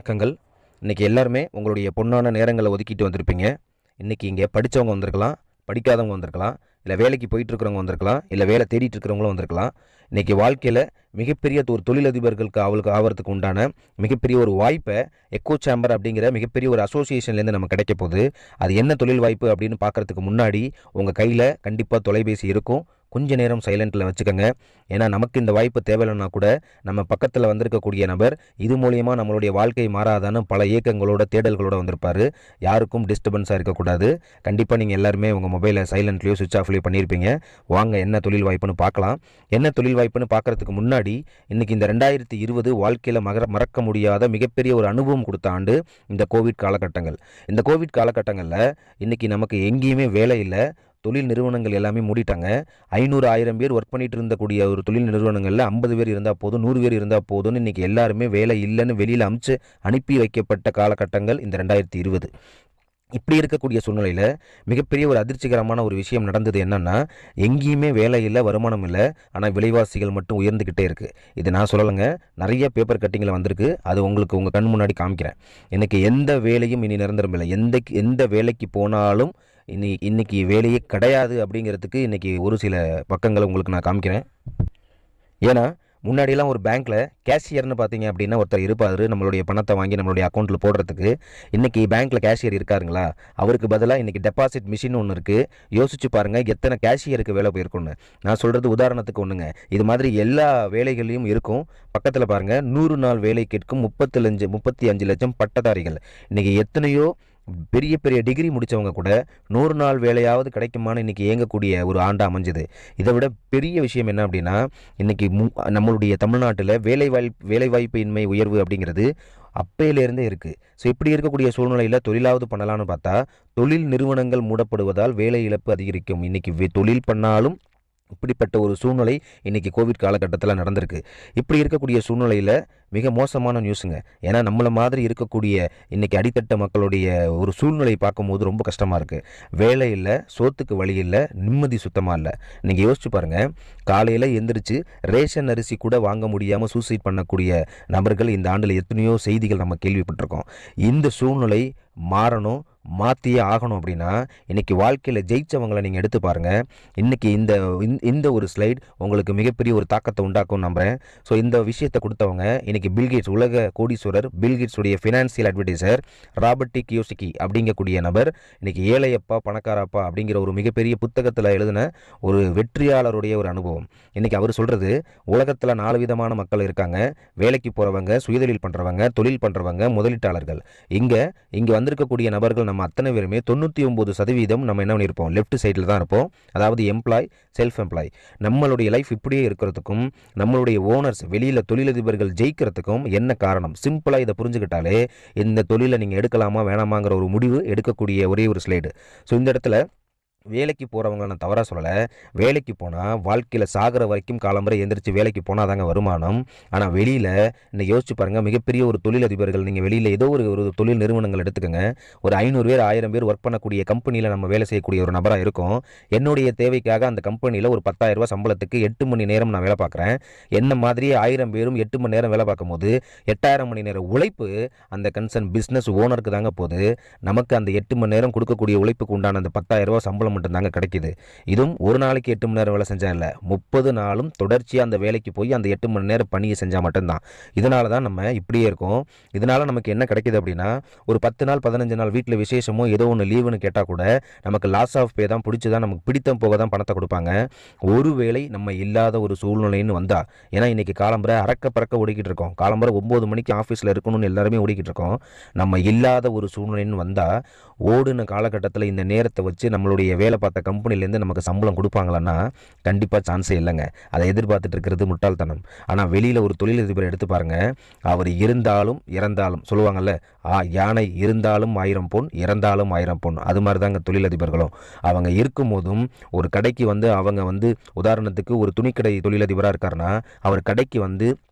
வணக்கங்கள். இன்றைக்கி எல்லாருமே உங்களுடைய பொன்னான நேரங்களை ஒதுக்கிட்டு வந்திருப்பீங்க. இன்றைக்கி இங்கே படித்தவங்க வந்திருக்கலாம், படிக்காதவங்க வந்திருக்கலாம், இல்லை வேலைக்கு போயிட்டுருக்கிறவங்க வந்திருக்கலாம், இல்லை வேலை தேடிட்டு இருக்கிறவங்களும் வந்திருக்கலாம். இன்றைக்கி வாழ்க்கையில் மிகப்பெரிய ஒரு தொழிலதிபர்களுக்கு ஆகிறதுக்கு உண்டான மிகப்பெரிய ஒரு வாய்ப்பை எக்கோ சேம்பர் அப்படிங்கிற மிகப்பெரிய ஒரு அசோசியேஷன்லேருந்து நமக்கு கிடைக்க போகுது. அது என்ன தொழில் வாய்ப்பு அப்படின்னு பார்க்குறதுக்கு முன்னாடி உங்கள் கையில் கண்டிப்பாக தொலைபேசி இருக்கும். கொஞ்ச நேரம் சைலண்ட்டில் வச்சுக்கோங்க. ஏன்னா நமக்கு இந்த வாய்ப்பு தேவையில்லைன்னா கூட நம்ம பக்கத்தில் வந்திருக்கக்கூடிய நபர் இது மூலிமா நம்மளுடைய வாழ்க்கை மாறாதான்னு பல இயக்கங்களோட தேடல்களோடு வந்திருப்பார். யாருக்கும் டிஸ்டர்பன்ஸாக இருக்கக்கூடாது. கண்டிப்பாக நீங்கள் எல்லாருமே உங்கள் மொபைலை சைலண்ட்லேயோ சுவிட்ச் ஆஃப்லேயோ பண்ணியிருப்பீங்க. வாங்க என்ன தொழில் வாய்ப்புன்னு பார்க்கலாம். என்ன தொழில் வாய்ப்புன்னு பார்க்குறதுக்கு முன்னாடி இன்றைக்கி இந்த 2020 வாழ்க்கையில் மறக்க முடியாத மிகப்பெரிய ஒரு அனுபவம் கொடுத்த ஆண்டு இந்த கோவிட் காலகட்டங்கள். இந்த கோவிட் காலகட்டங்களில் இன்றைக்கி நமக்கு எங்கேயுமே வேலை இல்லை. தொழில் நிறுவனங்கள் எல்லாமே மூடிட்டாங்க. 500-1000 பேர் ஒர்க் பண்ணிட்டு இருந்தக்கூடிய ஒரு தொழில் நிறுவனங்களில் 50 பேர் இருந்தால் போதும், 100 பேர் இருந்தால் போதும்னு இன்றைக்கி எல்லாருமே வேலை இல்லைன்னு வெளியில் அனுப்பி வைக்கப்பட்ட காலகட்டங்கள் இந்த 2020. இப்படி இருக்கக்கூடிய சூழ்நிலையில் மிகப்பெரிய ஒரு அதிர்ச்சிகரமான ஒரு விஷயம் நடந்தது. என்னென்னா, எங்கேயுமே வேலை இல்லை, வருமானம் இல்லை, ஆனால் விலைவாசிகள் மட்டும் உயர்ந்துக்கிட்டே இருக்குது. இது நான் சொல்லலைங்க, நிறைய பேப்பர் கட்டிங்கில் வந்திருக்கு. அது உங்களுக்கு உங்கள் கண் முன்னாடி காமிக்கிறேன். எனக்கு எந்த வேலையும் இனி நிரந்தரம் இல்லை. எந்த வேலைக்கு போனாலும் இன்னைக்கு வேலையே கிடையாது அப்படிங்கிறதுக்கு இன்றைக்கி ஒரு சில பக்கங்களை உங்களுக்கு நான் காமிக்கிறேன். ஏன்னா முன்னாடியெல்லாம் ஒரு பேங்க்கில் கேஷியர்னு பார்த்தீங்க அப்படின்னா ஒருத்தர் இருப்பார், நம்மளுடைய பணத்தை வாங்கி நம்மளுடைய அக்கௌண்ட்டில் போடுறதுக்கு. இன்றைக்கி பேங்க்கில் கேஷியர் இருக்காருங்களா? அவருக்கு பதிலாக இன்றைக்கி டெபாசிட் மிஷின் ஒன்று இருக்குது. யோசிச்சு பாருங்கள் எத்தனை கேஷியருக்கு வேலை போயிருக்குன்னு. நான் சொல்கிறது உதாரணத்துக்கு ஒன்றுங்க. இது மாதிரி எல்லா வேலைகளையும் இருக்கும். பக்கத்தில் பாருங்கள், 100 நாள் வேலை கேட்கும் 35 லட்சம் பட்டதாரிகள். இன்றைக்கி எத்தனையோ பெரிய பெரிய டிகிரி முடித்தவங்க கூட 100 நாள் வேலையாவது கிடைக்குமான்னு இன்றைக்கி இயங்கக்கூடிய ஒரு ஆண்டாக அமைஞ்சுது. இதை விட பெரிய விஷயம் என்ன அப்படின்னா, இன்றைக்கி நம்மளுடைய தமிழ்நாட்டில் வேலைவாய்ப்பு இன்மை உயர்வு அப்படிங்கிறது அப்பையிலேருந்தே இருக்குது. ஸோ இப்படி இருக்கக்கூடிய சூழ்நிலையில் தொழிலாவது பண்ணலான்னு பார்த்தா தொழில் நிறுவனங்கள் மூடப்படுவதால் வேலை இழப்பு அதிகரிக்கும். இன்றைக்கி தொழில் பண்ணாலும் இப்படிப்பட்ட ஒரு சூழ்நிலை இன்றைக்கி கோவிட் காலகட்டத்தில் நடந்திருக்கு. இப்படி இருக்கக்கூடிய சூழ்நிலையில் மிக மோசமான நியூஸுங்க. ஏன்னா நம்மளை மாதிரி இருக்கக்கூடிய இன்றைக்கி அடித்தட்ட மக்களுடைய ஒரு சூழ்நிலை பார்க்கும்போது ரொம்ப கஷ்டமாக இருக்குது. வேலை இல்லை, சோத்துக்கு வழி இல்லை, நிம்மதி சுத்தமாக இல்லை. நீங்கள் யோசிச்சு பாருங்கள், காலையில் எந்திரிச்சு ரேஷன் அரிசி கூட வாங்க முடியாமல் சூசைட் பண்ணக்கூடிய நபர்கள் இந்த ஆண்டில் எத்தனையோ செய்திகள் நம்ம கேள்விப்பட்டிருக்கோம். இந்த சூழ்நிலை மாறணும், மாற்றியே ஆகணும் அப்படின்னா இன்றைக்கி வாழ்க்கையில் ஜெயித்தவங்களை நீங்கள் எடுத்து பாருங்கள். இன்றைக்கி இந்த ஒரு ஸ்லைட் உங்களுக்கு மிகப்பெரிய ஒரு தாக்கத்தை உண்டாக்கும் நம்புகிறேன். ஸோ இந்த விஷயத்தை கொடுத்தவங்க இன்றைக்கி பில்கேட்ஸ், உலக கோடீஸ்வரர் பில்கேட்ஸுடைய ஃபினான்சியல் அட்வைசர் ராபர்ட் கியோசகி அப்படிங்கக்கூடிய நபர் இன்றைக்கி ஏழையப்பா பணக்காரப்பா அப்படிங்கிற ஒரு மிகப்பெரிய புத்தகத்தில் எழுதின ஒரு வெற்றியாளருடைய ஒரு அனுபவம். இன்றைக்கி அவர் சொல்கிறது, உலகத்தில் 4 விதமான மக்கள் இருக்காங்க. வேலைக்கு போகிறவங்க, சுயதொழில் பண்ணுறவங்க, தொழில் பண்ணுறவங்க, முதலீட்டாளர்கள். இங்கே வந்திருக்கக்கூடிய நபர்கள் நம்ம அத்தனை பேருமே 99% நம்ம என்ன பண்ணியிருப்போம், லெஃப்ட் சைடில் தான் இருப்போம். அதாவது எம்ப்ளாய், செல்ஃப் எம்ப்ளாய். நம்மளுடைய லைஃப் இப்படியே இருக்கிறதுக்கும் நம்மளுடைய ஓனர்ஸ் வெளியில் தொழிலதிபர்கள் ஜெயிக்கிறதுக்கும் என்ன காரணம்? சிம்பிளாக இதை புரிஞ்சுக்கிட்டாலே இந்த தொழிலை நீங்கள் எடுக்கலாமா வேணாமாங்கிற ஒரு முடிவு எடுக்கக்கூடிய ஒரே ஒரு ஸ்லைடு. ஸோ இந்த இடத்துல வேலைக்கு போகிறவங்க நான் தவறாக சொல்லலை. வேலைக்கு போனால் வாழ்க்கையில் சாகிற வரைக்கும் காலம்பரை எந்திரிச்சு வேலைக்கு போனால் தாங்க வருமானம். ஆனால் வெளியில் இன்னைக்கு யோசிச்சு பாருங்கள், மிகப்பெரிய ஒரு தொழிலதிபர்கள் நீங்கள் வெளியில் ஏதோ ஒரு தொழில் நிறுவனங்கள் எடுத்துக்கோங்க. ஒரு 500 பேர் 1000 பேர் ஒர்க் பண்ணக்கூடிய கம்பெனியில் நம்ம வேலை செய்யக்கூடிய ஒரு நபராக இருக்கும். என்னுடைய தேவைக்காக அந்த கம்பெனியில் ஒரு 10,000 ரூபா சம்பளத்துக்கு 8 மணி நேரம் நான் வேலை பார்க்குறேன். என்ன மாதிரியே 1000 பேரும் 8 மணி நேரம் வேலை பார்க்கும்போது 8000 மணி நேரம் உழைப்பு அந்த கன்சர்ன் பிஸ்னஸ் ஓனருக்கு தாங்க போகுது. நமக்கு அந்த 8 மணி நேரம் கொடுக்கக்கூடிய உழைப்புக்கு உண்டான அந்த 10,000 ரூபா சம்பளம் மட்டும்தாங்க கிடைக்குது. இதுவும் ஒரு நாளைக்கு 8 மணி நேரம் வேலை செஞ்சா இல்லை, 30 நாளும் தொடர்ச்சியாக அந்த வேலைக்கு போய் அந்த 8 மணி நேரம் பணியை செஞ்சால் மட்டும்தான். இதனால தான் நம்ம இப்படியே இருக்கோம். இதனால் நமக்கு என்ன கிடைக்கிது அப்படின்னா, ஒரு 10 நாள் 15 நாள் வீட்டில் விசேஷமோ ஏதோ ஒன்று லீவுன்னு கேட்டால் கூட நமக்கு லாஸ் ஆஃப் பே தான், பிடிச்சி தான், நமக்கு பிடித்தம் போக தான் பணத்தை கொடுப்பாங்க. ஒருவேளை நம்ம இல்லாத ஒரு சூழ்நிலைன்னு வந்தா, ஏன்னா இன்றைக்கி காலம்பரை அறக்க பறக்க ஓடிக்கிட்டு இருக்கோம். காலம்பரை 9 மணிக்கு ஆஃபீஸில் இருக்கணும்னு எல்லாருமே ஓடிக்கிட்டு இருக்கோம். நம்ம இல்லாத ஒரு சூழ்நிலைன்னு வந்தால் ஓடுன காலகட்டத்தில் இந்த நேரத்தை வச்சு நம்மளுடைய வேலை பார்த்த கம்பெனிலேருந்து நமக்கு சம்பளம் கொடுப்பாங்களான்னா கண்டிப்பாக சான்ஸே இல்லைங்க. அதை எதிர்பார்த்துட்டு இருக்கிறது முட்டாள்தனம். ஆனால் வெளியில் ஒரு தொழிலதிபர் எடுத்து பாருங்கள், அவர் இருந்தாலும் இறந்தாலும் சொல்லுவாங்கள்ல, யானை இருந்தாலும் 1000 பொன், இறந்தாலும் 1000 பொன். அது மாதிரி தாங்க தொழிலதிபர்களும். அவங்க இருக்கும்போதும் ஒரு கடைக்கு அவங்க உதாரணத்துக்கு ஒரு துணிக்கடை தொழிலதிபராக இருக்காருன்னா அவர் கடைக்கு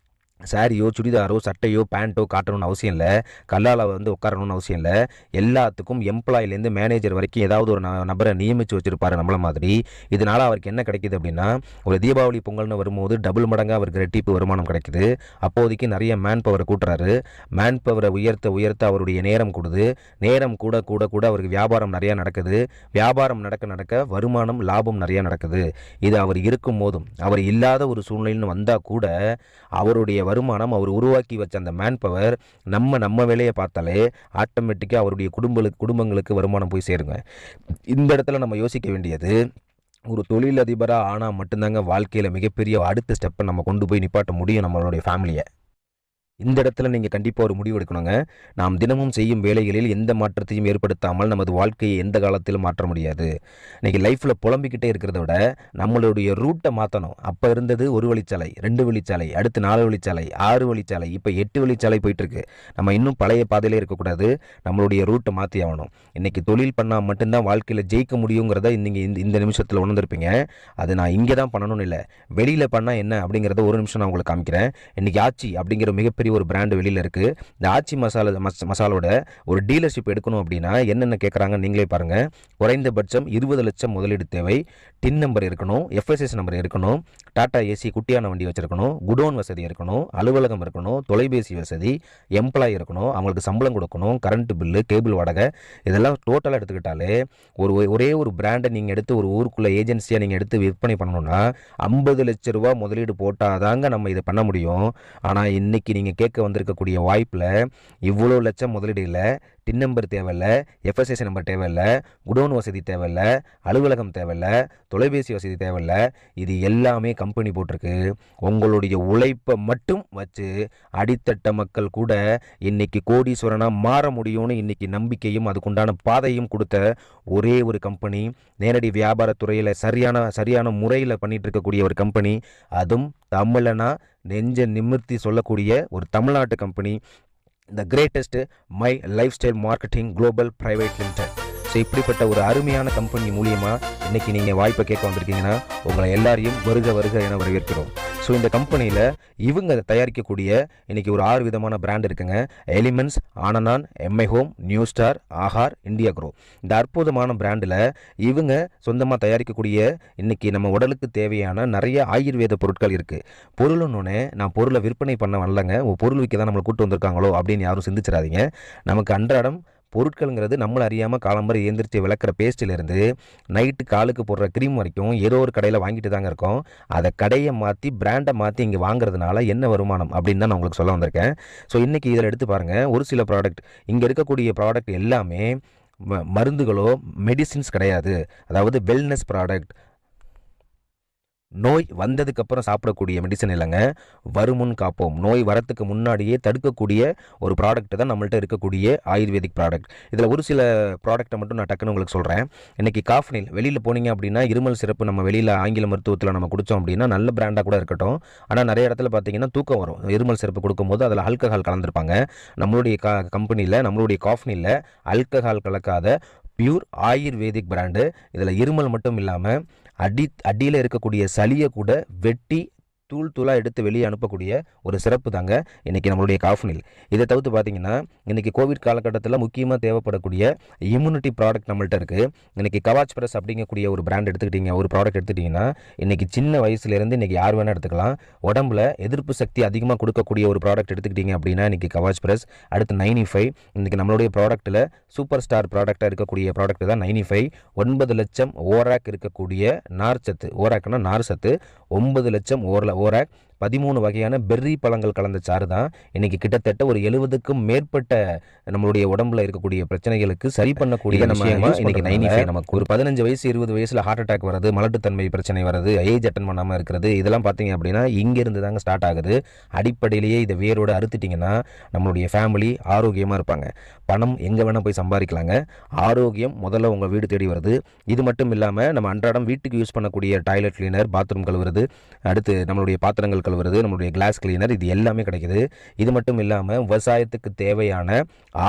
சாரியோ சுடிதாரோ சட்டையோ பேண்ட்டோ காட்டணும்னு அவசியம் இல்லை, கல்லால் உட்காரணும்னு அவசியம் இல்லை. எல்லாத்துக்கும் எம்ப்ளாயிலேருந்து மேனேஜர் வரைக்கும் ஏதாவது ஒரு நபரை நியமித்து வச்சுருப்பாரு நம்மள மாதிரி. இதனால் அவருக்கு என்ன கிடைக்கிது அப்படின்னா, ஒரு தீபாவளி பொங்கல்னு வரும்போது டபுள் மடங்காக அவருக்கு ரெட்டிப்பு வருமானம் கிடைக்குது. அப்போதைக்கு நிறைய மேன் பவரை கூட்டுறாரு. மேன் பவரை உயர்த்த அவருடைய நேரம் கூடுது. நேரம் கூட கூட கூட அவருக்கு வியாபாரம் நிறையா நடக்குது. வியாபாரம் நடக்க வருமானம் லாபம் நிறையா நடக்குது. இது அவர் இருக்கும் போதும், அவர் இல்லாத ஒரு சூழ்நிலைன்னு வந்தால் கூட அவருடைய வருமானம், அவர் உருவாக்கி வச்ச அந்த மேன் பவர் நம்ம வேலையை பார்த்தாலே ஆட்டோமேட்டிக்காக அவருடைய குடும்பங்களுக்கு வருமானம் போய் சேருங்க. இந்த இடத்துல நம்ம யோசிக்க வேண்டியது, ஒரு தொழிலதிபராக ஆனால் மட்டும்தாங்க வாழ்க்கையில் மிகப்பெரிய அடுத்த ஸ்டெப்பை நம்ம கொண்டு போய் நிப்பாட்ட முடியும் நம்மளுடைய ஃபேமிலியை. இந்த இடத்துல நீங்கள் கண்டிப்பாக ஒரு முடிவு எடுக்கணுங்க. நாம் தினமும் செய்யும் வேலைகளில் எந்த மாற்றத்தையும் ஏற்படுத்தாமல் நமது வாழ்க்கையை எந்த காலத்திலும் மாற்ற முடியாது. இன்றைக்கி லைஃப்பில் புலம்பிக்கிட்டே இருக்கிறத விட நம்மளுடைய ரூட்டை மாற்றணும். அப்போ இருந்தது 1 வழிச்சாலை, 2 வழிச்சாலை, அடுத்து 4 வழிச்சாலை, 6 வழிச்சாலை, இப்போ 8 வழிச்சாலை போயிட்டுருக்கு. நம்ம இன்னும் பழைய பாதையிலே இருக்கக்கூடாது, நம்மளுடைய ரூட்டை மாற்றி ஆகணும். இன்றைக்கி தொழில் பண்ணால் மட்டும்தான் வாழ்க்கையில் ஜெயிக்க முடியுங்கிறத நீங்கள் இந்த நிமிஷத்தில் உணர்ந்திருப்பீங்க. அது நான் இங்கே தான் பண்ணணும்னு இல்லை, வெளியில் பண்ணால் என்ன அப்படிங்கிறத ஒரு நிமிஷம் நான் உங்களுக்கு காமிக்கிறேன். இன்றைக்கி ஆச்சி அப்படிங்கிற மிகப்பெரிய ஒரு பிராண்டு வெளியில் இருக்குது. இந்த ஆச்சி மசாலோட ஒரு டீலர்ஷிப் எடுக்கணும் அப்படின்னா என்னென்ன கேட்குறாங்க நீங்களே பாருங்கள். குறைந்தபட்சம் 20 லட்சம் முதலீடு தேவை. டின் நம்பர் இருக்கணும், எஃப்எஸ்எஸ் நம்பர் இருக்கணும், டாடா ஏசி குட்டியான வண்டி வச்சுருக்கணும், குடோன் வசதி இருக்கணும், அலுவலகம் இருக்கணும், தொலைபேசி வசதி, எம்ப்ளாயி இருக்கணும், அவங்களுக்கு சம்பளம் கொடுக்கணும், கரண்ட் பில்லு, கேபிள் வாடகை, இதெல்லாம் டோட்டலாக எடுத்துக்கிட்டாலே ஒரே ஒரு பிராண்டை நீங்கள் எடுத்து ஒரு ஊருக்குள்ளே ஏஜென்சியாக நீங்கள் எடுத்து விற்பனை பண்ணணும்னா 50 லட்ச ரூபா முதலீடு போட்டால் தாங்க நம்ம இதை பண்ண முடியும். ஆனால் இன்றைக்கி நீங்கள் கேட்க வந்திருக்கக்கூடிய வாய்ப்பில் இவ்வளோ லட்சம் முதலீடு இல்லை, டின் நம்பர் தேவையில்லை, எஃப்எஸ்எஸ் நம்பர் தேவையில்லை, குடோன் வசதி தேவையில்லை, அலுவலகம் தேவையில்லை, தொலைபேசி வசதி தேவையில்லை. இது எல்லாமே கம்பெனி போட்டிருக்கு. உங்களுடைய உழைப்பை மட்டும் வச்சு அடித்தட்ட மக்கள் கூட இன்னைக்கு கோடீஸ்வரனாக மாற முடியும்னு இன்னைக்கு நம்பிக்கையும் அதுக்குண்டான பாதையும் கொடுத்த ஒரே ஒரு கம்பெனி, நேரடி வியாபாரத்துறையில் சரியான முறையில் பண்ணிட்டு இருக்கக்கூடிய ஒரு கம்பெனி, அதுவும் தமிழனா நெஞ்ச நிமிர்த்தி சொல்லக்கூடிய ஒரு தமிழ்நாட்டு company, the greatest my life style marketing global private limited. So இப்படிப்பட்ட ஒரு அருமையான கம்பெனி மூலியமாக இன்றைக்கி நீங்கள் வாய்ப்பை கேட்க வந்திருக்கீங்கன்னா உங்களை எல்லாரையும் வருக என வரவேற்கிறோம். ஸோ இந்த கம்பெனியில் இவங்க தயாரிக்கக்கூடிய இன்றைக்கி ஒரு 6 விதமான பிராண்ட் இருக்குங்க. எலிமெண்ட்ஸ், ஆனனான், MI Home, New Star, Aahaar, India Grow. இந்த அற்புதமான பிராண்டில் இவங்க சொந்தமாக தயாரிக்கக்கூடிய இன்றைக்கி நம்ம உடலுக்கு தேவையான நிறைய ஆயுர்வேத பொருட்கள் இருக்குது. பொருள்னோடனே நான் பொருளை விற்பனை பண்ண வரலங்க, பொருள் விற்க தான் நம்மளை கூப்பிட்டு வந்திருக்காங்களோ அப்படின்னு யாரும் சிந்திச்சிடாதீங்க. நமக்கு அன்றாடம் பொருட்கள்ங்கிறது நம்மளை அறியாமல் காலம்பரை ஏந்திரிச்சு விளக்குற பேஸ்ட்டிலேருந்து நைட்டு காலுக்கு போடுற க்ரீம் வரைக்கும் ஏதோ ஒரு கடையில் வாங்கிட்டு தாங்க இருக்கோம். அதை கடையை மாற்றி பிராண்டை மாற்றி இங்கே வாங்குறதுனால என்ன வருமானம் அப்படின்னு தான் நான் உங்களுக்கு சொல்ல வந்திருக்கேன். ஸோ இன்றைக்கி இதில் எடுத்து பாருங்கள், ஒரு சில ப்ராடக்ட், இங்கே இருக்கக்கூடிய ப்ராடக்ட் எல்லாமே மருந்துகளோ மெடிசின்ஸ் கிடையாது. அதாவது வெல்னஸ் ப்ராடக்ட், நோய் வந்ததுக்கப்புறம் சாப்பிடக்கூடிய மெடிசன் இல்லைங்க, வருமுன் காப்போம், நோய் வரத்துக்கு முன்னாடியே தடுக்கக்கூடிய ஒரு ப்ராடக்ட் தான் நம்மள்ட்ட இருக்கக்கூடிய ஆயுர்வேதிக் ப்ராடக்ட். இதில் ஒரு சில ப்ராடக்ட்டை மட்டும் நான் டக்குன்னு உங்களுக்கு சொல்கிறேன். இன்றைக்கி காஃப்னில் வெளியில் போனீங்க அப்படின்னா இருமல் சிறப்பு நம்ம வெளியில் ஆங்கில மருத்துவத்தில் நம்ம குடித்தோம் அப்படின்னா நல்ல பிராண்டாக கூட இருக்கட்டும், ஆனால் நிறைய இடத்துல பார்த்தீங்கன்னா தூக்கம் வரும். இருமல் சிறப்பு கொடுக்கும்போது அதில் ஆல்கஹால் கலந்துருப்பாங்க. நம்மளுடைய கம்பெனியில், நம்மளுடைய காஃப்னில் ஆல்கஹால் கலக்காத பியூர் ஆயுர்வேதிக் பிராண்டு. இதில் இருமல் மட்டும் இல்லாமல் அடியில் இருக்கக்கூடிய சளியை கூட வெட்டி தூளாக எடுத்து வெளியே அனுப்பக்கூடிய ஒரு சிறப்பு தாங்க இன்றைக்கி நம்மளுடைய காஃப்னில். இதை தவிர்த்து பார்த்தீங்கன்னா இன்றைக்கி கோவிட் காலகட்டத்தில் முக்கியமாக தேவைப்படக்கூடிய இம்யூனிட்டி ப்ராடக்ட் நம்மள்ட்ட இருக்குது. இன்றைக்கி கவாச் ப்ரெஸ் அப்படிங்கக்கூடிய ஒரு பிராண்ட் எடுத்துக்கிட்டிங்க, ஒரு ப்ராடக்ட் எடுத்துக்கிட்டிங்கன்னா இன்றைக்கி சின்ன வயசுலேருந்து இன்றைக்கி யார் வேணால் எடுத்துக்கலாம். உடம்புல எதிர்ப்பு சக்தி அதிகமாக கொடுக்கக்கூடிய ஒரு ப்ராடக்ட் எடுத்துக்கிட்டிங்க அப்படின்னா இன்றைக்கி கவாச் ப்ரெஸ். அடுத்து 95, இன்றைக்கி நம்மளுடைய ப்ராடக்ட்டில் சூப்பர் ஸ்டார் ப்ராடக்டாக இருக்கக்கூடிய ப்ராடக்ட் தான் 95. 9 லட்சம் ஓராக் இருக்கக்கூடிய நார் சத்து, ஓராக்னா நார் சத்து, 9 லட்சம் ஓராக், 13 வகையான பெர்ரி பழங்கள் கலந்த சாறு தான் இன்றைக்கி கிட்டத்தட்ட ஒரு 70க்கும் மேற்பட்ட நம்மளுடைய உடம்புல இருக்கக்கூடிய பிரச்சனைகளுக்கு சரி பண்ணக்கூடிய விஷயமா இன்றைக்கி 95. நமக்கு ஒரு 15 வயசு 20 வயசில் ஹார்ட் அட்டாக் வருது, மலட்டுத்தன்மை பிரச்சனை வருது, ஏஜ் அட்டன் பண்ணாமல் இருக்கிறது, இதெல்லாம் பார்த்தீங்க அப்படின்னா இங்கேருந்து தாங்க ஸ்டார்ட் ஆகுது. அடிப்படையிலேயே இதை வேரோடு அறுத்துட்டிங்கன்னா நம்மளுடைய ஃபேமிலி ஆரோக்கியமாக இருப்பாங்க. பணம் எங்கே வேணால் போய் சம்பாதிக்கலாங்க. ஆரோக்கியம் முதல்ல உங்கள் வீடு தேடி வருது. இது மட்டும் இல்லாமல் நம்ம அன்றாடம் வீட்டுக்கு யூஸ் பண்ணக்கூடிய டாய்லெட் கிளீனர், பாத்ரூம் கழுவுறது, அடுத்து நம்மளுடைய பாத்திரங்கள் பொருட்கள் வருது, நம்மளுடைய கிளாஸ் கிளீனர், இது எல்லாமே கிடைக்குது. இது மட்டும் இல்லாமல் விவசாயத்துக்கு தேவையான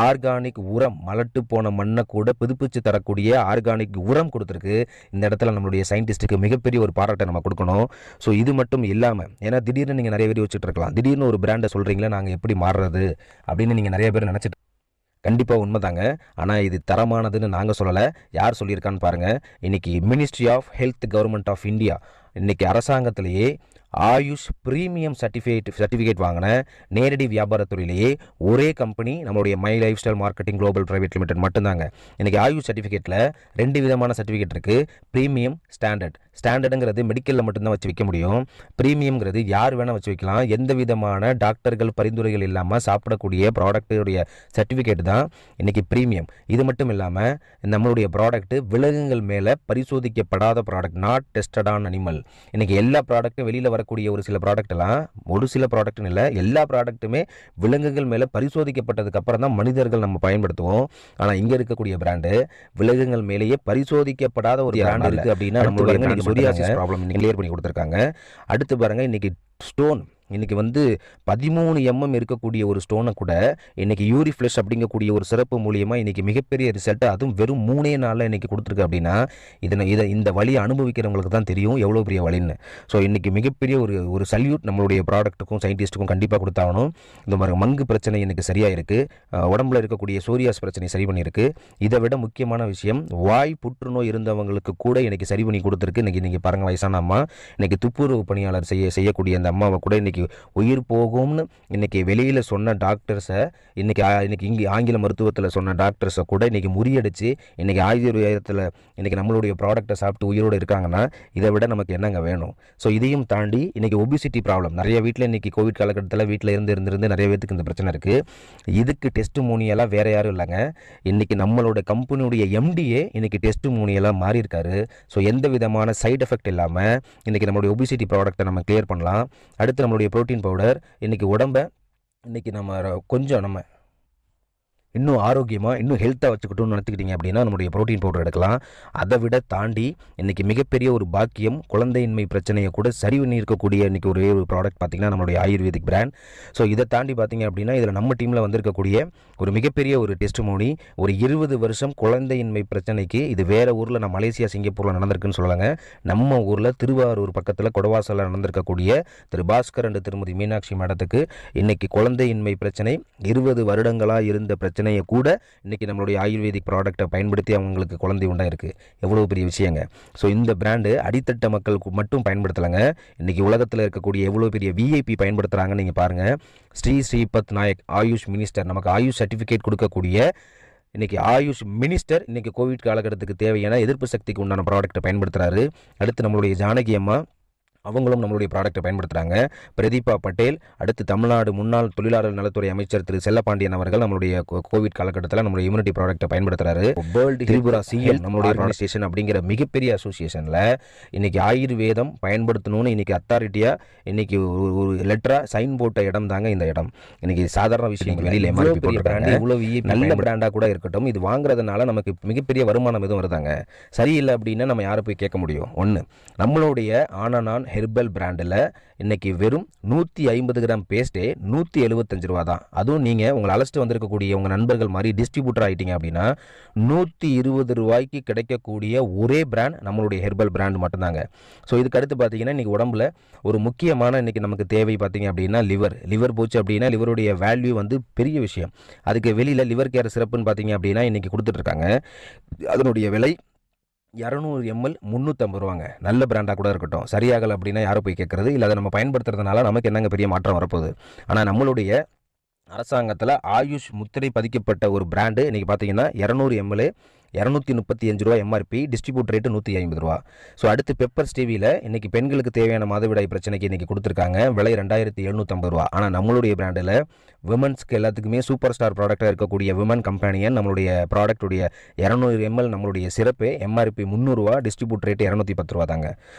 ஆர்கானிக் உரம், மலட்டு போன மண்ணை கூட புதுப்பிச்சு தரக்கூடிய ஆர்கானிக் உரம் கொடுத்துருக்கு. இந்த இடத்துல நம்மளுடைய சயின்டிஸ்ட்டுக்கு மிகப்பெரிய ஒரு பாராட்டை நம்ம கொடுக்கணும். ஸோ இது மட்டும் இல்லாமல், ஏன்னா திடீர்னு நீங்கள் நிறைய பேர் யோசிச்சுட்டு இருக்கலாம், திடீர்னு ஒரு பிராண்டை சொல்கிறீங்களா, நாங்கள் எப்படி மாறுறது அப்படின்னு நீங்கள் நிறைய பேர் நினச்சிட்டு. கண்டிப்பாக உண்மைதாங்க. ஆனால் இது தரமானதுன்னு நாங்கள் சொல்லலை, யார் சொல்லியிருக்கான்னு பாருங்கள். இன்றைக்கி ministry of health, government of India இன்றைக்கி அரசாங்கத்திலேயே ஆயுஷ் ப்ரீமியம் சர்டிஃபிகேட் வாங்கின நேரடி வியாபாரத்துறையிலேயே ஒரே கம்பெனி நம்மளுடைய my life style marketing global private limited மட்டும்தாங்க. இன்றைக்கி ஆயுஷ் சர்டிஃபிகேட்டில் 2 விதமான சர்டிஃபிகேட் இருக்குது. ப்ரீமியம், ஸ்டாண்டர்டுங்கிறது மெடிக்கலில் மட்டும்தான் வச்சு வைக்க முடியும். ப்ரீமியம்ங்கிறது யார் வேணால் வச்சு வைக்கலாம். எந்த விதமான டாக்டர்கள் பரிந்துரைகள் இல்லாமல் சாப்பிடக்கூடிய ப்ராடக்ட்டுடைய சர்டிஃபிகேட் தான் இன்றைக்கி ப்ரீமியம். இது மட்டும் இல்லாமல் நம்மளுடைய ப்ராடக்ட்டு விலங்குகள் மேலே பரிசோதிக்கப்படாத product, not tested on animal. இன்றைக்கி எல்லா ப்ராடக்ட்டும் வெளியில் வரக்கூடிய ஒரு சில ப்ராடக்ட்லாம், ஒரு சில ப்ராடக்ட்னு இல்லை, எல்லா ப்ராடக்ட்டுமே விலங்குகள் மேலே பரிசோதிக்கப்பட்டதுக்கு அப்புறம் தான் மனிதர்கள் நம்ம பயன்படுத்துவோம். ஆனால் இங்கே இருக்கக்கூடிய பிராண்டு விலங்குகள் மேலேயே பரிசோதிக்கப்படாத ஒரு பிராண்ட் இருக்குது அப்படின்னா நம்மளுடைய சொரியாசிஸ் ப்ராப்ளம் கிளியர் பண்ணி கொடுத்துருக்காங்க. அடுத்து பாருங்கள், இன்றைக்கி ஸ்டோன் இன்றைக்கி 13 mm இருக்கக்கூடிய ஒரு ஸ்டோனை கூட இன்றைக்கி யூரிஃப்ளஷ் அப்படிங்கக்கூடிய ஒரு சிறப்பு மூலியமாக இன்றைக்கி மிகப்பெரிய ரிசல்ட்டை, அதுவும் வெறும் 3 நாளில் இன்றைக்கி கொடுத்துருக்கு. அப்படின்னா இந்த வழியை அனுபவிக்கிறவங்களுக்கு தான் தெரியும் எவ்வளோ பெரிய வழின்னு. ஸோ இன்றைக்கி மிகப்பெரிய ஒரு சல்யூட் நம்மளுடைய ப்ராடக்ட்டுக்கும் சயின்டிஸ்ட்டுக்கும் கண்டிப்பாக கொடுத்தாகணும். இந்த மாதிரி மங்கு பிரச்சனை இன்றைக்கி சரியாக இருக்குது, உடம்புல இருக்கக்கூடிய சோரியாஸ் பிரச்சனை சரி பண்ணியிருக்கு. இதை விட முக்கியமான விஷயம், வாய் புற்றுநோய் இருந்தவங்களுக்கு கூட இன்றைக்கி சரி பண்ணி கொடுத்துருக்கு. இன்றைக்கி பாருங்கள், வயசான அம்மா, இன்றைக்கி துப்புரவு பணியாளர் செய்யக்கூடிய அந்த அம்மாவை கூட இன்றைக்கி உயிர் போகும்னு இன்றைக்கி வெளியில் சொன்ன டாக்டர்ஸை, இன்றைக்கி இங்கே ஆங்கில மருத்துவத்தில் சொன்ன டாக்டர்ஸை கூட இன்றைக்கி முறியடித்து இன்றைக்கி ஆயுர்வேதத்தில் இன்றைக்கி நம்மளுடைய ப்ராடக்டை சாப்பிட்டு உயிரோடு இருக்காங்கன்னா இதை விட நமக்கு என்னங்க வேணும்? ஸோ இதையும் தாண்டி இன்றைக்கி ஒபிசிட்டி ப்ராப்ளம் நிறைய வீட்டில் இன்றைக்கி கோவிட் காலகட்டத்தில் வீட்டில் இருந்து நிறைய பேருக்கு இந்த பிரச்சனை இருக்குது. இதுக்கு டெஸ்ட் மூனியெல்லாம் வேறு யாரும் இல்லைங்க, இன்றைக்கி நம்மளோட கம்பெனியுடைய எம்டிஏ இன்றைக்கி டெஸ்ட் மூனியெல்லாம் மாறி இருக்காரு. ஸோ எந்த விதமான சைடு எஃபெக்ட் இல்லாமல் இன்றைக்கி நம்மளுடைய ஒபிசிட்டி ப்ராடக்ட்டை நம்ம கிளியர் பண்ணலாம். அடுத்து நம்மளுடைய புரோட்டீன் பவுடர் இன்றைக்கி உடம்பை இன்றைக்கி நம்ம இன்னும் ஆரோக்கியமாக இன்னும் ஹெல்த்தாக வச்சுக்கிட்டோம்னு நினச்சிக்கிட்டீங்க அப்படின்னா நம்மளுடைய ப்ரோட்டீன் பவுடர் எடுக்கலாம். அதை விட தாண்டி இன்றைக்கி மிகப்பெரிய ஒரு பாக்கியம், குழந்தையின்மை பிரச்சனையை கூட சரி பண்ணி இருக்கக்கூடிய இன்றைக்கி ஒரே ஒரு ப்ராடக்ட் பார்த்திங்கன்னா நம்மளுடைய ஆயுர்வேதிக் பிராண்ட். ஸோ இதை தாண்டி பார்த்திங்க அப்படின்னா இதில் நம்ம டீமில் வந்திருக்கக்கூடிய ஒரு மிகப்பெரிய ஒரு டெஸ்டிமோனி, ஒரு 20 வருஷம் குழந்தையின்மை பிரச்சனைக்கு இது வேறு ஊரில், நான் மலேசியா சிங்கப்பூரில் நடந்திருக்குன்னு சொல்லலாங்க, நம்ம ஊரில் திருவாரூர் பக்கத்தில் கொடவாசலில் நடந்திருக்கக்கூடிய திரு பாஸ்கர் அண்ட் திருமதி மீனாட்சி மேடத்துக்கு இன்றைக்கி குழந்தையின்மை பிரச்சனை 20 வருடங்களாக இருந்த பிரச்சனை கூட இன்னைக்கு நம்மளுடைய ஆயுர்வேதிக் ப்ராடக்ட்டை பயன்படுத்தி அவங்களுக்கு குழந்தை உண்டாயிருக்கு. எவ்வளோ பெரிய விஷயங்க. ஸோ இந்த பிராண்டு அடித்தட்ட மக்களுக்கு மட்டும் பயன்படுத்தலைங்க, இன்றைக்கி உலகத்தில் இருக்கக்கூடிய எவ்வளோ பெரிய விஐபி பயன்படுத்துகிறாங்கன்னு நீங்கள் பாருங்கள். ஸ்ரீபத் நாயக் ஆயுஷ் மினிஸ்டர், நமக்கு ஆயுஷ் சர்டிஃபிகேட் கொடுக்கக்கூடிய இன்றைக்கி ஆயுஷ் மினிஸ்டர் இன்றைக்கி கோவிட் காலகட்டத்துக்கு தேவையான எதிர்ப்பு சக்திக்கு உண்டான ப்ராடக்ட்டை பயன்படுத்துகிறாரு. அடுத்து நம்மளுடைய ஜானகி அம்மா, அவங்களும் நம்மளுடைய ப்ராடக்ட்டை பயன்படுத்துகிறாங்க. பிரதீபா பட்டேல், அடுத்து தமிழ்நாடு முன்னாள் தொழிலாளர் நலத்துறை அமைச்சர் திரு செல்லப்பாண்டியன் அவர்கள் நம்மளுடைய கோவிட் காலகட்டத்தில் நம்மளுடைய இம்யூனிட்டி ப்ராடக்ட்டை பயன்படுத்துகிறாரு. வேர்ல்டு திரிபுரா சிஎல் நம்மளுடைய ஆர்கனைசேஷன் அப்படிங்கிற மிகப்பெரிய அசோசியேஷனில் இன்றைக்கி ஆயுர்வேதம் பயன்படுத்தணும்னு இன்றைக்கி அத்தாரிட்டியாக இன்றைக்கி ஒரு லெட்டராக சைன் போட்ட இடம் தாங்க இந்த இடம். இன்றைக்கி சாதாரண விஷயம் வெளியில் எம்ஆர்பி போட்டிருக்காங்க. இவ்வளோ நல்ல பிராண்டாக கூட இருக்கட்டும், இது வாங்குறதுனால நமக்கு மிகப்பெரிய வருமானம் எதுவும் வருதாங்க. சரியில்லை அப்படின்னா நம்ம யாரை போய் கேட்க முடியும்? ஒன்று, நம்மளுடைய ஆனான் ஹெர்பல் பிராண்டில் இன்றைக்கி வெறும் 150 கிராம் பேஸ்ட்டே 175 ரூபா தான். அதுவும் நீங்கள் உங்களை அழைச்சிட்டு வந்திருக்கக்கூடிய உங்கள் நண்பர்கள் மாதிரி டிஸ்ட்ரிபியூட்டர் ஆகிட்டீங்க அப்படின்னா 120 ரூபாய்க்கு கிடைக்கக்கூடிய ஒரே பிராண்ட் நம்மளுடைய ஹெர்பல் பிராண்ட் மட்டும்தாங்க. ஸோ இதுக்கு அடுத்து பார்த்தீங்கன்னா இன்றைக்கி உடம்புல ஒரு முக்கியமான இன்றைக்கி நமக்கு தேவை பார்த்தீங்க அப்படின்னா லிவர் போச்சு அப்படின்னா லிவருடைய வேல்யூ பெரிய விஷயம். அதுக்கு வெளியில் லிவர் கேர் சிறப்புன்னு பார்த்தீங்க அப்படின்னா இன்றைக்கி கொடுத்துட்ருக்காங்க. அதனுடைய விலை 200 ml 350 ரூபாங்க. நல்ல பிராண்டாக கூட இருக்கட்டும், சரியாகலை அப்படின்னா யாரும் போய் கேட்குறது இல்லை. அதை நம்ம பயன்படுத்துறதுனால நமக்கு என்னங்க பெரிய மாற்றம் வரப்போகுது? ஆனால் நம்மளுடைய அரசாங்கத்தில் ஆயுஷ் முத்திரை பதிக்கப்பட்ட ஒரு பிராண்டு இன்றைக்கி பார்த்தீங்கன்னா 200 ml 235 ரூபா எம்ஆர்பி, டிஸ்ட்ரிபியூட் ரேட்டு 150 ரூபா. ஸோ அடுத்து பெப்பர் ஸ்டீவியில் இன்றைக்கி பெண்களுக்கு தேவையான மாதவிடாய் பிரச்சனைக்கு இன்றைக்கி கொடுத்துருக்காங்க, விலை 2750 ரூபா. ஆனால் நம்மளுடைய பிராண்டில் விமன்ஸ்க்கு எல்லாத்துக்குமே சூப்பர் ஸ்டார் ப்ராடக்டாக இருக்கக்கூடிய விமன் கம்பெனியன் நம்மளுடைய ப்ராடக்டுடைய 200 ml நம்மளுடைய சிறப்பு எம்ஆர்பி 300 ரூபா, டிஸ்ட்ரிபியூட் ரேட்டு 210 ரூபா தாங்க.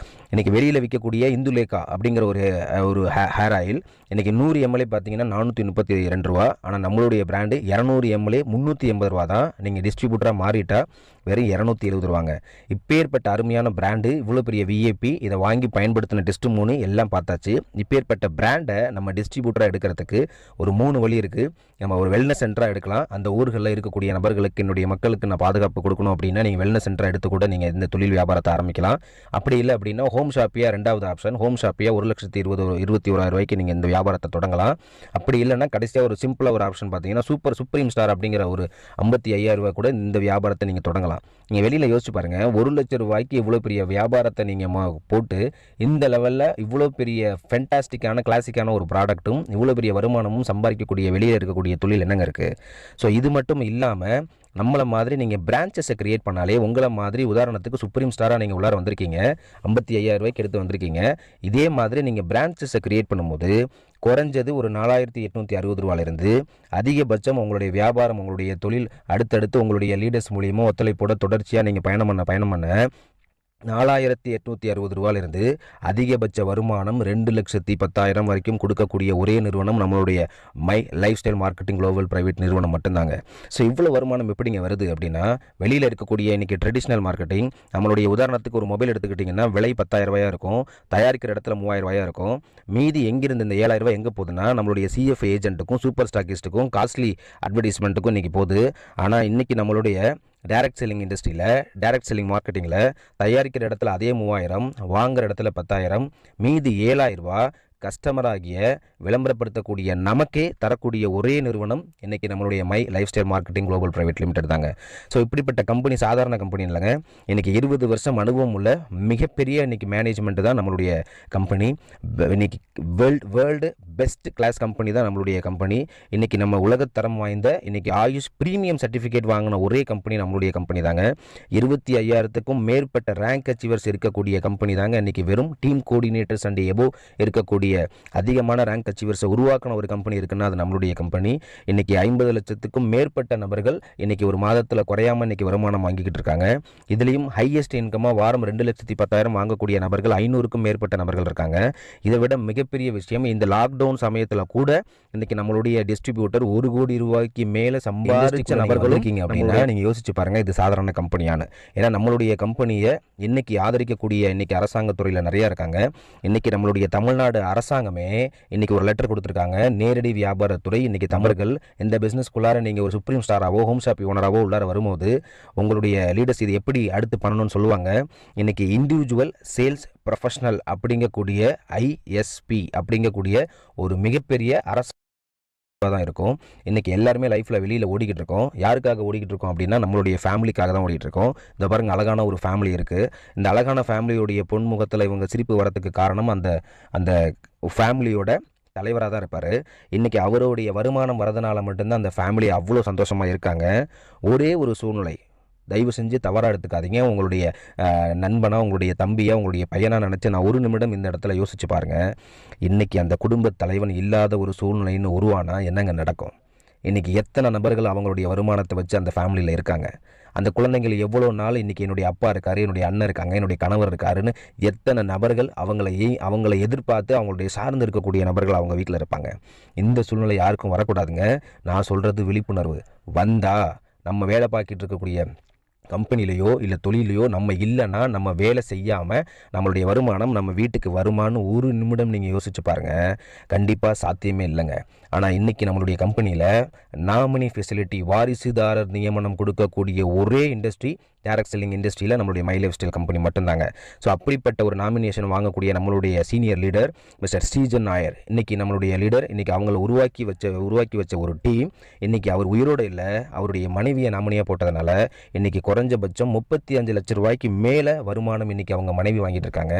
இன்றைக்கி வெளியில் விற்கக்கூடிய இந்துலேகா அப்படிங்கிற ஒரு ஹேர் ஆயில் இன்றைக்கி 100 ml பார்த்தீங்கன்னா 432 ரூபா. ஆனால் நம்மளுடைய பிராண்டு 200 ml 380 ரூபா தான். நீங்கள் டிஸ்ட்ரிபியூட்டராக மாறிட்டால் வெறும் 270 ரூபாங்க. இப்பேற்பட்ட அருமையான பிராண்டு, இவ்வளோ பெரிய விஐபி, இதை வாங்கி பயன்படுத்தின டெஸ்ட் 3 எல்லாம் பார்த்தாச்சு. இப்பேற்பட்ட பிராண்டை நம்ம டிஸ்ட்ரிபியூட்டராக எடுக்கிறதுக்கு ஒரு 3 வழி இருக்குது. நம்ம ஒரு வெல்னஸ் சென்டராக எடுக்கலாம். அந்த ஊர்களில் இருக்கக்கூடிய நபர்களுக்கு, என்னுடைய மக்களுக்கு நான் பாதுகாப்பு கொடுக்கணும் அப்படின்னா நீங்கள் வெல்னஸ் சென்டராக எடுத்து கூட நீங்கள் இந்த தொழில் வியாபாரத்தை ஆரம்பிக்கலாம். அப்படி இல்லை அப்படின்னா ஹோம் ஷாப்பியாக ரெண்டாவது ஆப்ஷன். ஹோம் ஷாப்பியாக 1,21,000 ரூபாய்க்கு நீங்கள் இந்த வியாபாரத்தை தொடங்கலாம். அப்படி இல்லைன்னா கடைசியாக ஒரு சிம்பிளாக ஒரு ஆப்ஷன் பார்த்தீங்கன்னா சுப்ரீம் ஸ்டார் அப்படிங்கிற ஒரு 55,000 ரூபாய் கூட இந்த வியாபாரத்தை நீங்கள் தொடங்கலாம். நீங்கள் வெளியில் யோசிச்சு பாருங்கள், 1,00,000 ரூபாய்க்கு இவ்வளோ பெரிய வியாபாரத்தை நீங்கள் போட்டு இந்த லெவலில் இவ்வளோ பெரிய ஃபென்டாஸ்டிக்கான கிளாசிக்கான ஒரு ப்ராடக்ட்டும் இவ்வளோ பெரிய வருமானமும் சம்பாதிக்கக்கூடிய வெளியில் இருக்கக்கூடிய தொழில் என்னங்க இருக்குது? ஸோ இது மட்டும் இல்லாமல் நம்மளை மாதிரி நீங்கள் பிரான்ச்சஸை கிரியேட் பண்ணாலே, உங்களை மாதிரி உதாரணத்துக்கு சுப்ரீம் ஸ்டாராக நீங்கள் உள்ளார வந்திருக்கீங்க, 55,000 ரூபாய்க்கு எடுத்து வந்திருக்கீங்க. இதே மாதிரி நீங்கள் பிரான்ச்சஸை கிரியேட் பண்ணும்போது குறைஞ்சது ஒரு 4,860 ரூபாயிலிருந்து அதிகபட்சம் உங்களுடைய வியாபாரம், உங்களுடைய தொழில் அடுத்தடுத்து உங்களுடைய லீடர்ஸ் மூலியமாக ஒத்துழைப்போட தொடர்ச்சியாக நீங்கள் பயணம் பண்ண 4,860 ரூபாயிலிருந்து அதிகபட்ச வருமானம் 2,10,000 வரைக்கும் கொடுக்கக்கூடிய ஒரே நிறுவனம் நம்மளுடைய my life style marketing global private நிறுவனம் மட்டும்தாங்க. ஸோ இவ்வளோ வருமானம் எப்படிங்க வருது அப்படின்னா, வெளியில் இருக்கக்கூடிய இன்றைக்கி ட்ரெடிஷ்னல் மார்க்கெட்டிங், நம்மளுடைய உதாரணத்துக்கு ஒரு மொபைல் எடுத்துக்கிட்டிங்கன்னா விலை 10,000 ரூபாயாக இருக்கும், தயாரிக்கிற இடத்துல 3,000 ரூபாயாக இருக்கும். மீதி எங்கிருந்து இந்த 7,000 ரூபாய் எங்கே போகுதுன்னா நம்மளுடைய சிஎஃப் ஏஜென்ட்டுக்கும் சூப்பர் ஸ்டாக்கிஸ்ட்டுக்கும் காஸ்ட்லி அட்வர்டைஸ்மெண்ட்டுக்கும் இன்றைக்கி போகுது. ஆனால் இன்றைக்கி நம்மளுடைய டைரக்ட் செல்லிங் இண்டஸ்ட்ரியில், டைரக்ட் செல்லிங் மார்க்கெட்டிங்கில் தயாரிக்கிற இடத்துல அதே 3,000, வாங்குகிற இடத்துல 10,000, மீதி 7,000 ரூபா கஸ்டமராகிய விளம்பரப்படுத்தக்கூடிய நமக்கே தரக்கூடிய ஒரே நிறுவனம் இன்றைக்கி நம்மளுடைய my life style marketing global private limited தாங்க. ஸோ இப்படிப்பட்ட கம்பெனி சாதாரண கம்பெனி இல்லைங்க. இன்றைக்கி 20 வருஷம் அனுபவம் உள்ள மிகப்பெரிய இன்றைக்கி மேனேஜ்மெண்ட்டு தான் நம்மளுடைய கம்பெனி. இன்றைக்கி வேர்ல்டு பெஸ்ட் கிளாஸ் கம்பெனி தான் நம்மளுடைய கம்பெனி. இன்றைக்கி நம்ம உலகத்தரம் வாய்ந்த இன்றைக்கி ஆயுஷ் ப்ரீமியம் சர்டிஃபிகேட் வாங்கின ஒரே கம்பெனி நம்மளுடைய கம்பெனி தாங்க. 25,000க்கும் மேற்பட்ட ரேங்க் அச்சீவர்ஸ் இருக்கக்கூடிய கம்பெனி தாங்க இன்றைக்கி வெறும் டீம் கோஆர்டினேட்டர்ஸ் அண்ட் எபோ இருக்கக்கூடிய அதிகமான ரேங்க் அச்சீவர்ஸை உருவாக்கின ஒரு கம்பெனி இருக்குன்னா அது நம்மளுடைய கம்பெனி. இன்றைக்கி 50 லட்சத்துக்கும் மேற்பட்ட நபர்கள் இன்றைக்கி ஒரு மாதத்தில் குறையாமல் இன்றைக்கி வருமானம் வாங்கிக்கிட்டு இருக்காங்க. இதுலேயும் ஹையஸ்ட் இன்கமாக வாரம் 2,10,000 வாங்கக்கூடிய நபர்கள் 500க்கும் மேற்பட்ட நபர்கள் இருக்காங்க. இதை விட மிகப்பெரிய விஷயம், இந்த லாக்டவுன் சமயத்தில் கூட இன்றைக்கி நம்மளுடைய டிஸ்ட்ரிபியூட்டர் 1 கோடி ரூபாய்க்கு மேலே சம்பாதிச்ச நபர்கள் இருக்கீங்க அப்படின்னா நீங்கள் யோசிச்சு பாருங்கள், இது சாதாரண கம்பெனியான. ஏன்னா நம்மளுடைய கம்பெனியை இன்றைக்கி ஆதரிக்கக்கூடிய இன்றைக்கி அரசாங்கத்துறையில் நிறையா இருக்காங்க. இன்றைக்கி நம்மளுடைய தமிழ்நாடு அரசாங்கமே இன்றைக்கி ஒரு லெட்டர் கொடுத்துருக்காங்க. நேரடி வியாபாரத்துறை இன்றைக்கி தமிழர்கள் இந்த பிஸ்னஸ்க்குள்ளார நீங்கள் ஒரு சுப்ரீம் ஸ்டாராவோ ஹோம் ஷாப் ஓனராகவோ உள்ளார வரும்போது உங்களுடைய லீடர்ஸ் இது எப்படி அடுத்து பண்ணணும்னு சொல்லுவாங்க. இன்றைக்கி இண்டிவிஜுவல் சேல்ஸ் ப்ரொஃபஷனல் அப்படிங்கக்கூடிய ISP அப்படிங்கக்கூடிய ஒரு மிகப்பெரிய அரசு தான் இருக்கும். இன்றைக்கி எல்லாருமே லைஃப்பில் வெளியில் ஓடிக்கிட்டு இருக்கோம். யாருக்காக ஓடிக்கிட்டு இருக்கோம் அப்படின்னா நம்மளுடைய ஃபேமிலிக்காக தான் ஓடிக்கிட்டு இருக்கோம். இந்த பாருங்கள், அழகான ஒரு ஃபேமிலி இருக்குது. இந்த அழகான ஃபேமிலியோடைய பொன்முகத்தில் இவங்க சிரிப்பு வரத்துக்கு காரணம் அந்த ஃபேமிலியோட தலைவராக தான் இருப்பார். இன்றைக்கி அவருடைய வருமானம் வரதுனால மட்டும்தான் அந்த ஃபேமிலி அவ்வளோ சந்தோஷமாக இருக்காங்க. ஒரே ஒரு சூழ்நிலை, தயவு செஞ்சு தவறாக எடுத்துக்காதீங்க. உங்களுடைய நண்பனாக, உங்களுடைய தம்பியாக, உங்களுடைய பையனாக நினச்சி நான் ஒரு நிமிடம் இந்த இடத்துல யோசிச்சு பாருங்கள். இன்றைக்கி அந்த குடும்ப தலைவன் இல்லாத ஒரு சூழ்நிலைன்னு உருவானா என்னங்க நடக்கும்? இன்றைக்கி எத்தனை நபர்கள் அவங்களுடைய வருமானத்தை வச்சு அந்த ஃபேமிலியில் இருக்காங்க? அந்த குழந்தைகள் எவ்வளோ நாள் இன்றைக்கி என்னுடைய அப்பா இருக்கார், என்னுடைய அண்ணன் இருக்காங்க, என்னுடைய கணவர் இருக்காருன்னு எத்தனை நபர்கள் அவங்களை எதிர்பார்த்து அவங்களுடைய சார்ந்து இருக்கக்கூடிய நபர்கள் அவங்க வீட்டில் இருப்பாங்க. இந்த சூழ்நிலை யாருக்கும் வரக்கூடாதுங்க. நான் சொல்கிறது விழிப்புணர்வு. வந்தால் நம்ம வேலை பார்க்கிட்டு இருக்கக்கூடிய கம்பெனிலையோ இல்லை தொழிலையோ நம்ம இல்லைன்னா நம்ம வேலை செய்யாமல் நம்மளுடைய வருமானம் நம்ம வீட்டுக்கு வருமானு ஒரு நிமிடம் நீங்கள் யோசிச்சு பாருங்கள். கண்டிப்பாக சாத்தியமே இல்லைங்க. ஆனால் இன்றைக்கி நம்மளுடைய கம்பெனியில் நாமினி ஃபெசிலிட்டி, வாரிசுதாரர் நியமனம் கொடுக்கக்கூடிய ஒரே இண்டஸ்ட்ரி டைரக்ட் செல்லிங் இண்டஸ்ட்ரியில் நம்மளுடைய மை லைஃப் ஸ்டைல் கம்பெனி மட்டும்தாங்க. ஸோ அப்படிப்பட்ட ஒரு நாமினேஷன் வாங்கக்கூடிய நம்மளுடைய senior leader mister Srijan Nair, இன்றைக்கி நம்மளுடைய லீடர், இன்றைக்கி அவங்கள உருவாக்கி வச்ச ஒரு டீம், இன்றைக்கி அவர் உயிரோடு இல்லை, அவருடைய மனைவியை நாமினியாக போட்டதுனால இன்றைக்கி குறைஞ்சபட்சம் 35 லட்சம் ரூபாய்க்கு மேலே வருமானம் இன்றைக்கி அவங்க மனைவி வாங்கிட்டு இருக்காங்க.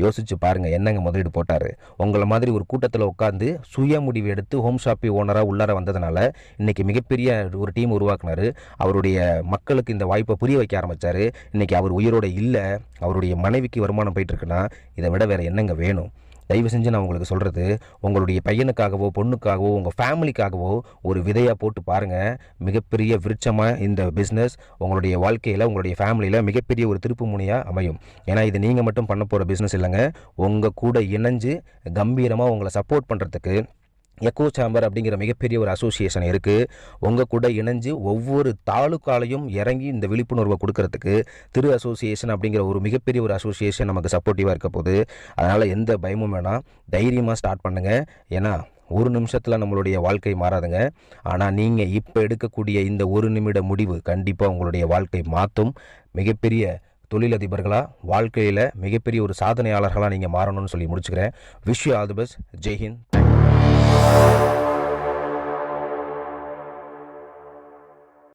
யோசிச்சு பாருங்கள், என்னங்க முதலீடு போட்டார்? உங்களை மாதிரி ஒரு கூட்டத்தில் உட்காந்து சுய முடிவு எடுத்து ஹோம் ஷாப்பி ஓனராக உள்ளார வந்ததுனால இன்றைக்கி மிகப்பெரிய ஒரு டீம் உருவாக்குனார். அவருடைய மக்களுக்கு இந்த வாய்ப்பை புரிய வைக்க ஆரம்பித்தார். இன்றைக்கி அவர் உயிரோடு இல்லை, அவருடைய மனைவிக்கு வருமானம் போயிட்டுருக்குன்னா இதை விட வேறு என்னங்க வேணும்? தயவு செஞ்சு நான் உங்களுக்கு சொல்கிறது, உங்களுடைய பையனுக்காகவோ பொண்ணுக்காகவோ உங்கள் ஃபேமிலிக்காகவோ ஒரு விதையாக போட்டு பாருங்கள். மிகப்பெரிய விருட்சமாக இந்த பிஸ்னஸ் உங்களுடைய வாழ்க்கையில், உங்களுடைய ஃபேமிலியில் மிகப்பெரிய ஒரு திருப்பு முனையாக அமையும். ஏன்னா இது நீங்கள் மட்டும் பண்ண போகிற பிஸ்னஸ் இல்லைங்க. உங்கள் கூட இணைஞ்சு கம்பீரமாக உங்களை சப்போர்ட் பண்ணுறதுக்கு எக்கோ சேம்பர் அப்படிங்கிற மிகப்பெரிய ஒரு அசோசியேஷன் இருக்குது. உங்கள் கூட இணைஞ்சு ஒவ்வொரு தாலுக்காலையும் இறங்கி இந்த விழிப்புணர்வை கொடுக்கறதுக்கு திரு அசோசியேஷன் அப்படிங்கிற ஒரு மிகப்பெரிய ஒரு அசோசியேஷன் நமக்கு சப்போர்ட்டிவாக இருக்க போகுது. அதனால் எந்த பயமும் வேணாம், தைரியமாக ஸ்டார்ட் பண்ணுங்கள். ஏன்னா ஒரு நிமிஷத்தில் நம்மளுடைய வாழ்க்கை மாறாதுங்க. ஆனால் நீங்கள் இப்போ எடுக்கக்கூடிய இந்த ஒரு நிமிட முடிவு கண்டிப்பாக உங்களுடைய வாழ்க்கை மாற்றும். மிகப்பெரிய தொழிலதிபர்களாக, வாழ்க்கையில் மிகப்பெரிய ஒரு சாதனையாளர்களாக நீங்கள் மாறணும்னு சொல்லி முடிச்சுக்கிறேன். Wish you all the best. Jai Hind.